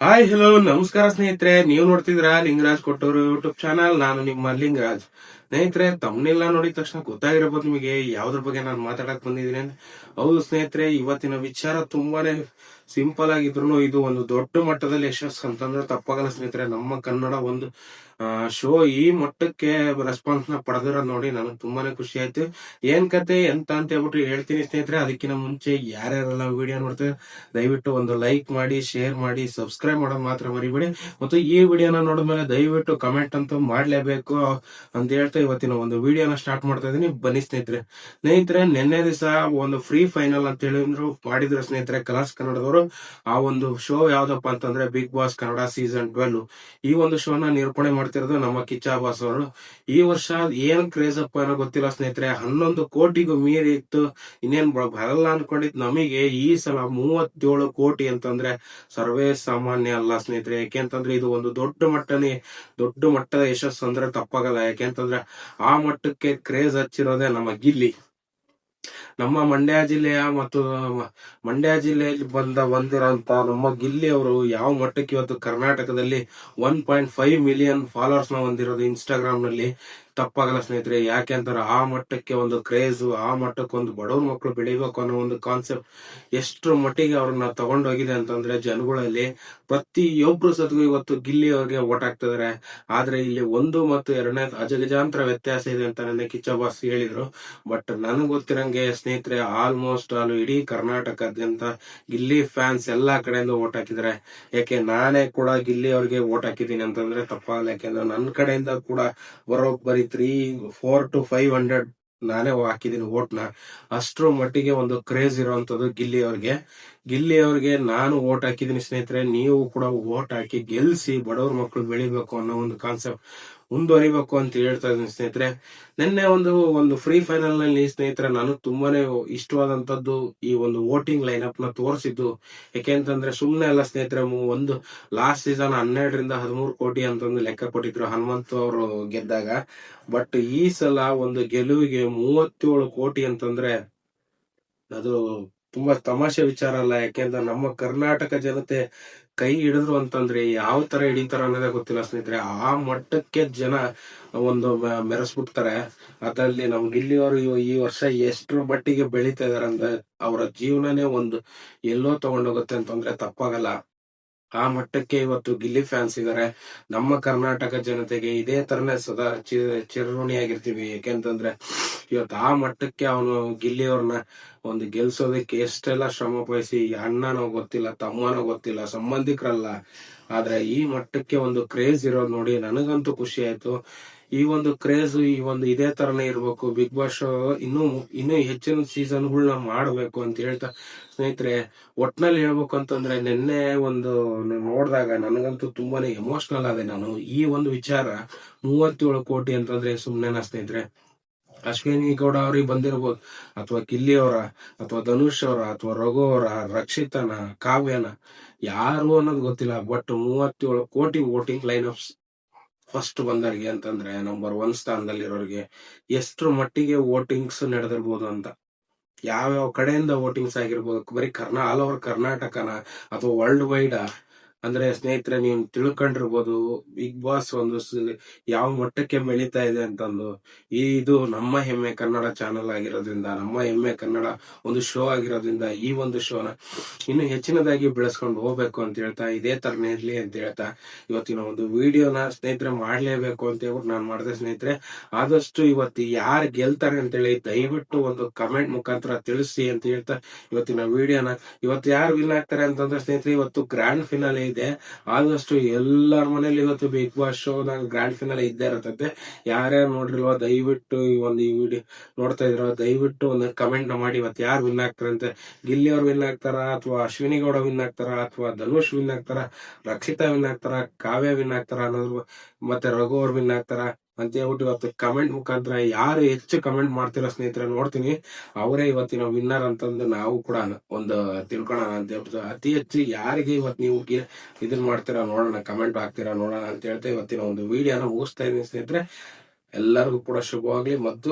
Hi hello ನಮಸ್ಕಾರ ಸ್ನೇಹಿತರೆ, ನೀವು ನೋಡ್ತಿದ್ರ ಲಿಂಗರಾಜ್ ಕೊಟ್ಟೂರು ಯೂಟ್ಯೂಬ್ ಚಾನಲ್. ನಾನು ನಿಮ್ಮ ಲಿಂಗರಾಜ್. ಸ್ನೇಹಿತರೆ, ತಮ್ಮನೆಲ್ಲ ನೋಡಿದ ತಕ್ಷಣ ಗೊತ್ತಾಗಿರ್ಬೋದು ನಿಮಗೆ ಯಾವ್ದ್ರ ಬಗ್ಗೆ ನಾನು ಮಾತಾಡಕ್ ಬಂದಿದ್ದೀನಿ ಅಂತ. ಹೌದು ಸ್ನೇಹಿತರೆ, ಇವತ್ತಿನ ವಿಚಾರ ತುಂಬಾನೇ ಸಿಂಪಲ್ ಆಗಿದ್ರು ಇದು ಒಂದು ದೊಡ್ಡ ಮಟ್ಟದಲ್ಲಿ ಯಶಸ್ಸು ಅಂತಂದ್ರೆ ತಪ್ಪಾಗಲ್ಲ ಸ್ನೇಹಿತರೆ. ನಮ್ಮ ಕನ್ನಡ ಒಂದು ಶೋ ಈ ಮಟ್ಟಕ್ಕೆ ರೆಸ್ಪಾನ್ಸ್ ನ ಪಡೆದಿರೋದ್ ನೋಡಿ ನನಗೆ ತುಂಬಾನೇ ಖುಷಿ ಆಯ್ತು. ಏನ್ ಕತೆ ಎಂತ ಅಂತ ಹೇಳ್ಬಿಟ್ಟು ಹೇಳ್ತೀನಿ ಸ್ನೇಹಿತರೆ. ಅದಕ್ಕಿಂತ ಮುಂಚೆ ಯಾರ್ಯಾರೆಲ್ಲ ವಿಡಿಯೋ ನೋಡ್ತಾರೆ ದಯವಿಟ್ಟು ಒಂದು ಲೈಕ್ ಮಾಡಿ, ಶೇರ್ ಮಾಡಿ, ಸಬ್ಸ್ಕ್ರೈಬ್ ಮಾಡೋದು ಮಾತ್ರ ಮರಿಬೇಡಿ. ಮತ್ತು ಈ ವಿಡಿಯೋನ ನೋಡಿದ್ಮೇಲೆ ದಯವಿಟ್ಟು ಕಮೆಂಟ್ ಅಂತೂ ಮಾಡ್ಲೇಬೇಕು ಅಂತ ಹೇಳ್ತಾ ಇವತ್ತಿನ ಒಂದು ವಿಡಿಯೋನ ಸ್ಟಾರ್ಟ್ ಮಾಡ್ತಾ ಇದೀನಿ. ಬನ್ನಿ ಸ್ನೇಹಿತರೆ, ನಿನ್ನೆ ದಿವಸ ಒಂದು ಫ್ರೀ ಫೈನಲ್ ಅಂತ ಹೇಳಿದ್ರು ಮಾಡಿದ್ರು ಸ್ನೇಹಿತರೆ ಕಲರ್ಸ್ ಕನ್ನಡದವರು. ಆ ಒಂದು ಶೋ ಯಾವ್ದಪ್ಪ ಅಂತಂದ್ರೆ ಬಿಗ್ ಬಾಸ್ ಕನ್ನಡ ಸೀಸನ್ 12. ಈ ಒಂದು ಶೋನ ನಿರೂಪಣೆ ಮಾಡ್ತಿರೋದು ನಮ್ಮ ಕಿಚ್ಚ ಬಾಸ್ ಅವರು. ಈ ವರ್ಷ ಏನ್ ಕ್ರೇಜ್ ಅಪ್ಪ ಏನೋ ಗೊತ್ತಿಲ್ಲ ಸ್ನೇಹಿತರೆ, 11 ಕೋಟಿಗೂ ಮೀರಿ ಇತ್ತು. ಇನ್ನೇನ್ ಬರಲ್ಲ ಅನ್ಕೊಂಡಿದ್ ನಮಗೆ ಈ ಸಲ 37 ಕೋಟಿ ಅಂತಂದ್ರೆ ಸರ್ವೇ ಸಾಮಾನ್ಯ ಅಲ್ಲ ಸ್ನೇಹಿತರೆ. ಯಾಕೆಂತಂದ್ರೆ ಇದು ಒಂದು ದೊಡ್ಡ ಮಟ್ಟದ ಯಶಸ್ಸು ಅಂದ್ರೆ ತಪ್ಪಾಗಲ್ಲ. ಯಾಕೆಂತಂದ್ರೆ ಆ ಮಟ್ಟಕ್ಕೆ ಕ್ರೇಜ್ ಹಚ್ಚಿರೋದೇ ನಮ್ಮ ಗಿಲ್ಲಿ. ನಮ್ಮ ಮಂಡ್ಯ ಜಿಲ್ಲೆಯಲ್ಲಿ ಬಂದಿರೋಂತ ನಮ್ಮ ಗಿಲ್ಲಿ ಅವರು ಯಾವ ಮಟ್ಟಕ್ಕೆ ಇವತ್ತು ಕರ್ನಾಟಕದಲ್ಲಿ 1.5 ಮಿಲಿಯನ್ ಫಾಲೋವರ್ಸ್ ನ ಹೊಂದಿರೋದು ಇನ್ಸ್ಟಾಗ್ರಾಮ್ ನಲ್ಲಿ ತಪ್ಪಾಗಲ್ಲ ಸ್ನೇಹಿತರೆ. ಯಾಕೆ ಅಂತಾರೆ ಆ ಮಟ್ಟಕ್ಕೆ ಒಂದು ಕ್ರೇಜ್, ಆ ಮಟ್ಟಕ್ಕೆ ಒಂದು ಬಡವ್ರ ಮಕ್ಕಳು ಬೆಳಿಬೇಕು ಅನ್ನೋ ಒಂದು ಕಾನ್ಸೆಪ್ಟ್ ಎಷ್ಟ್ರ ಮಟ್ಟಿಗೆ ಅವ್ರನ್ನ ತಗೊಂಡೋಗಿದೆ ಅಂತಂದ್ರೆ ಜನಗಳಲ್ಲಿ ಪ್ರತಿಯೊಬ್ರು ಸತ್ಗೂ ಇವತ್ತು ಗಿಲ್ಲಿ ಅವ್ರಿಗೆ ಓಟ್ ಹಾಕ್ತಿದಾರೆ. ಆದ್ರೆ ಇಲ್ಲಿ 1 ಮತ್ತು 2ನೇ ಅಜಗಜಾಂತರ ವ್ಯತ್ಯಾಸ ಇದೆ ಅಂತ ನನ್ನ ಕಿಚ್ಚ ಬಾಸ್ ಹೇಳಿದ್ರು. ಬಟ್ ನನಗ್ ಗೊತ್ತಿರಂಗೆ ಸ್ನೇಹಿತರೆ, ಆಲ್ಮೋಸ್ಟ್ ಇಡೀ ಕರ್ನಾಟಕದಾದ್ಯಂತ ಗಿಲ್ಲಿ ಫ್ಯಾನ್ಸ್ ಎಲ್ಲಾ ಕಡೆಯಿಂದ ಓಟ್ ಹಾಕಿದ್ದಾರೆ. ಯಾಕೆ ನಾನೇ ಕೂಡ ಗಿಲ್ಲಿ ಅವ್ರಿಗೆ ಓಟ್ ಹಾಕಿದ್ದೀನಿ ಅಂತಂದ್ರೆ ತಪ್ಪಾಗಲ್ಲ. ಯಾಕೆಂದ್ರೆ ನನ್ನ ಕಡೆಯಿಂದ ಕೂಡ ಬರೋಬ್ಬರಿ 400 to 500 ನಾನೇ ಹಾಕಿದ್ದೀನಿ ಓಟ್ನ. ಅಷ್ಟ್ರ ಮಟ್ಟಿಗೆ ಒಂದು ಕ್ರೇಜ್ ಇರುವಂತದ್ದು ಗಿಲ್ಲಿ ಅವ್ರಿಗೆ ನಾನು ಓಟ್ ಹಾಕಿದ್ದೀನಿ ಸ್ನೇಹಿತರೆ. ನೀವು ಕೂಡ ಓಟ್ ಹಾಕಿ ಗೆಲ್ಸಿ ಬಡವ್ರ ಮಕ್ಕಳು ಬೆಳಿಬೇಕು ಅನ್ನೋ ಒಂದು ಕಾನ್ಸೆಪ್ಟ್ ಮುಂದುವರಿಬೇಕು ಅಂತ ಹೇಳ್ತಾ ಇದ್ದೀನಿ ಸ್ನೇಹಿತರೆ. ನಿನ್ನೆ ಒಂದು ಫ್ರೀ ಫೈನಲ್ ನಲ್ಲಿ ಸ್ನೇಹಿತರೆ ನನಗೆ ತುಂಬಾನೇ ಇಷ್ಟವಾದಂತದ್ದು ಈ ಒಂದು ವೋಟಿಂಗ್ ಲೈನ್ ಅಪ್ ನ ತೋರಿಸಿದ್ದು. ಯಾಕೆಂತಂದ್ರೆ ಸುಮ್ನೆ ಅಲ್ಲ ಸ್ನೇಹಿತರೆ, ಒಂದು ಲಾಸ್ಟ್ ಸೀಸನ್ 12 ರಿಂದ 13 ಕೋಟಿ ಅಂತಂದು ಲೆಕ್ಕ ಕೊಟ್ಟಿದ್ರು ಹನುಮಂತು ಅವರು ಗೆದ್ದಾಗ. ಬಟ್ ಈ ಸಲ ಒಂದು ಗೆಲುವಿಗೆ 37 ಕೋಟಿ ಅಂತಂದ್ರೆ ಅದು ತುಂಬಾ ತಮಾಷೆ ವಿಚಾರ ಅಲ್ಲ. ಯಾಕೆಂದ್ರೆ ನಮ್ಮ ಕರ್ನಾಟಕ ಜನತೆ ಕೈ ಹಿಡಿದ್ರು ಅಂತಂದ್ರೆ ಯಾವ ತರ ಹಿಡಿತಾರ ಅನ್ನೋದೇ ಗೊತ್ತಿಲ್ಲ ಸ್ನೇಹಿತರೆ. ಆ ಮಟ್ಟಕ್ಕೆ ಜನ ಒಂದು ಮೆರೆಸ್ಬಿಡ್ತಾರೆ. ಅದ್ರಲ್ಲಿ ನಮ್ ಗಿಲ್ಲಿಯವರು ಈ ವರ್ಷ ಎಷ್ಟ್ರ ಮಟ್ಟಿಗೆ ಬೆಳೀತಾ ಇದಾರೆ ಅಂದ್ರೆ ಅವರ ಜೀವನನೇ ಒಂದು ಎಲ್ಲೋ ತಗೊಂಡೋಗುತ್ತೆ ಅಂತಂದ್ರೆ ತಪ್ಪಾಗಲ್ಲ. ಆ ಮಟ್ಟಕ್ಕೆ ಇವತ್ತು ಗಿಲ್ಲಿ ಫ್ಯಾನ್ಸ್ ಇದಾರೆ. ನಮ್ಮ ಕರ್ನಾಟಕ ಜನತೆಗೆ ಇದೇ ತರನೇ ಸದಾ ಚಿರಋಣಿಯಾಗಿರ್ತೀವಿ. ಯಾಕೆಂತಂದ್ರೆ ಇವತ್ತು ಆ ಮಟ್ಟಕ್ಕೆ ಅವನು ಗಿಲ್ಲಿ ಅವ್ರನ್ನ ಒಂದು ಗೆಲ್ಸೋದಕ್ಕೆ ಎಷ್ಟೆಲ್ಲ ಶ್ರಮ ವಹಿಸಿ, ಅಣ್ಣನೋ ಗೊತ್ತಿಲ್ಲ, ತಮ್ಮನೋ ಗೊತ್ತಿಲ್ಲ, ಸಂಬಂಧಿಕರಲ್ಲ, ಆದ್ರೆ ಈ ಮಟ್ಟಕ್ಕೆ ಒಂದು ಕ್ರೇಜ್ ಇರೋದು ನೋಡಿ ನನಗಂತೂ ಖುಷಿ ಆಯ್ತು. ಈ ಒಂದು ಕ್ರೇಜ್ ಇದೇ ತರನೇ ಇರ್ಬೇಕು. ಬಿಗ್ ಬಾಸ್ ಶೋ ಇನ್ನೂ ಹೆಚ್ಚಿನ ಸೀಸನ್ಗಳನ್ನ ಮಾಡ್ಬೇಕು ಅಂತ ಹೇಳ್ತಾ ಸ್ನೇಹಿತರೆ, ಒಟ್ನಲ್ಲಿ ಹೇಳ್ಬೇಕು ಅಂತಂದ್ರೆ ನಿನ್ನೆ ನೋಡಿದಾಗ ನನಗಂತೂ ತುಂಬಾನೇ ಎಮೋಷನಲ್ ಆದೆ ನಾನು. ಈ ಒಂದು ವಿಚಾರ 37 ಕೋಟಿ ಅಂತಂದ್ರೆ ಸುಮ್ನೆನಾ ಸ್ನೇಹಿತರೆ? ಅಶ್ವಿನಿ ಗೌಡ ಅವ್ರಿಗೆ ಬಂದಿರ್ಬೋದು, ಅಥವಾ ಗಿಲ್ಲಿ ಅವರ, ಅಥವಾ ಧನುಷ್ ಅವರ, ಅಥವಾ ರಘು ಅವರ, ರಕ್ಷಿತನ, ಕಾವ್ಯನ, ಯಾರು ಅನ್ನೋದು ಗೊತ್ತಿಲ್ಲ. ಬಟ್ 37 ಕೋಟಿ ವೋಟಿಂಗ್ ಲೈನ್ ಅಪ್ಸ್ ಫಸ್ಟ್ ಬಂದವ್ರಿಗೆ ಅಂತಂದ್ರೆ ನಂಬರ್ 1 ಸ್ಥಾನದಲ್ಲಿರೋರಿಗೆ ಎಷ್ಟ್ರ ಮಟ್ಟಿಗೆ ವೋಟಿಂಗ್ಸ್ ನಡೆದಿರ್ಬೋದು ಅಂತ. ಯಾವ್ಯಾವ ಕಡೆಯಿಂದ ವೋಟಿಂಗ್ಸ್ ಆಗಿರ್ಬೋದು, ಬರೀ ಆಲ್ ಓವರ್ ಕರ್ನಾಟಕನ ಅಥವಾ ವರ್ಲ್ಡ್ ವೈಡ್ ಅಂದ್ರೆ ಸ್ನೇಹಿತರೆ ನೀವು ತಿಳ್ಕೊಂಡಿರ್ಬೋದು ಬಿಗ್ ಬಾಸ್ ಯಾವ ಮಟ್ಟಕ್ಕೆ ಬೆಳೀತಾ ಇದೆ ಅಂತಂದು. ಇದು ನಮ್ಮ ಹೆಮ್ಮೆ ಕನ್ನಡ ಚಾನಲ್ ಆಗಿರೋದ್ರಿಂದ, ನಮ್ಮ ಹೆಮ್ಮೆ ಕನ್ನಡ ಒಂದು ಶೋ ಆಗಿರೋದ್ರಿಂದ ಈ ಒಂದು ಶೋನ ಇನ್ನು ಹೆಚ್ಚಿನದಾಗಿ ಬೆಳೆಸ್ಕೊಂಡು ಹೋಗ್ಬೇಕು ಅಂತ ಹೇಳ್ತಾ, ಇದೇ ತರನೇ ಇರ್ಲಿ ಅಂತ ಹೇಳ್ತಾ ಇವತ್ತಿನ ಒಂದು ವಿಡಿಯೋನ ಸ್ನೇಹಿತರೆ ಮಾಡ್ಲೇಬೇಕು ಅಂತ ಹೇಳ್ಬಿಟ್ಟು ನಾನು ಮಾಡಿದೆ ಸ್ನೇಹಿತರೆ. ಆದಷ್ಟು ಇವತ್ತು ಯಾರು ಗೆಲ್ತಾರೆ ಅಂತೇಳಿ ದಯವಿಟ್ಟು ಒಂದು ಕಮೆಂಟ್ ಮುಖಾಂತರ ತಿಳಿಸಿ ಅಂತ ಹೇಳ್ತಾ ಇವತ್ತಿನ ವಿಡಿಯೋನ ಇವತ್ತು ಯಾರು ವಿನ್ ಆಗ್ತಾರೆ ಅಂತಂದ್ರೆ ಸ್ನೇಹಿತರೆ, ಇವತ್ತು ಗ್ರ್ಯಾಂಡ್ ಫಿನಾಲೆ ಇದೆ. ಆದಷ್ಟು ಎಲ್ಲರ ಮನೇಲಿ ಇವತ್ತು Bigg Boss show grand finale ಇದ್ದೇ ಇರತ್ತೆ. ಯಾರ್ಯಾರು ನೋಡಿಲ್ವೋ ದಯವಿಟ್ಟು ಈ ವಿಡಿಯೋ ನೋಡ್ತಾ ಇದ್ರು ದಯವಿಟ್ಟು ಒಂದು ಕಮೆಂಟ್ ಮಾಡಿ ಇವತ್ತು ಯಾರು ವಿನ್ ಆಗ್ತಾರೆ ಅಂತ. ಗಿಲ್ಲಿ ಅವ್ರು ವಿನ್ ಆಗ್ತಾರ, ಅಥವಾ ಅಶ್ವಿನಿ ಗೌಡ ವಿನ್ ಆಗ್ತಾರ, ಅಥವಾ ಧನುಷ್ ವಿನ್ ಆಗ್ತಾರ, ರಕ್ಷಿತಾ ವಿನ್ ಆಗ್ತಾರ, ಕಾವ್ಯ ವಿನ್ ಆಗ್ತಾರ ಅನ್ನೋದು, ಮತ್ತೆ ರಘು ಅವ್ರು ವಿನ್ ಆಗ್ತಾರ ಅಂತ ಹೇಳ್ಬಿಟ್ಟು ಇವತ್ತು ಕಮೆಂಟ್ ಮುಖಾಂತರ ಯಾರು ಹೆಚ್ಚು ಕಮೆಂಟ್ ಮಾಡ್ತಿರೋ ಸ್ನೇಹಿತರೆ ನೋಡ್ತೀನಿ, ಅವರೇ ಇವತ್ತಿನ ವಿನ್ನರ್ ಅಂತಂದು ನಾವು ಕೂಡ ಒಂದು ತಿಳ್ಕೊಳ್ಳೋಣ ಅಂತ ಹೇಳ್ಬಿಟ್ಟು ಅತಿ ಹೆಚ್ಚು ಯಾರಿಗೆ ಇವತ್ತು ನೀವು ಇದನ್ ಮಾಡ್ತೀರಾ ನೋಡೋಣ, ಕಮೆಂಟ್ ಹಾಕ್ತೀರಾ ನೋಡೋಣ ಅಂತ ಹೇಳ್ತಾ ಇವತ್ತಿನ ಒಂದು ವಿಡಿಯೋನ ಮುಗಿಸ್ತಾ ಇದೀನಿ ಸ್ನೇಹಿತರೆ. ಎಲ್ಲರಿಗೂ ಕೂಡ ಶುಭವಾಗ್ಲಿ ಮತ್ತು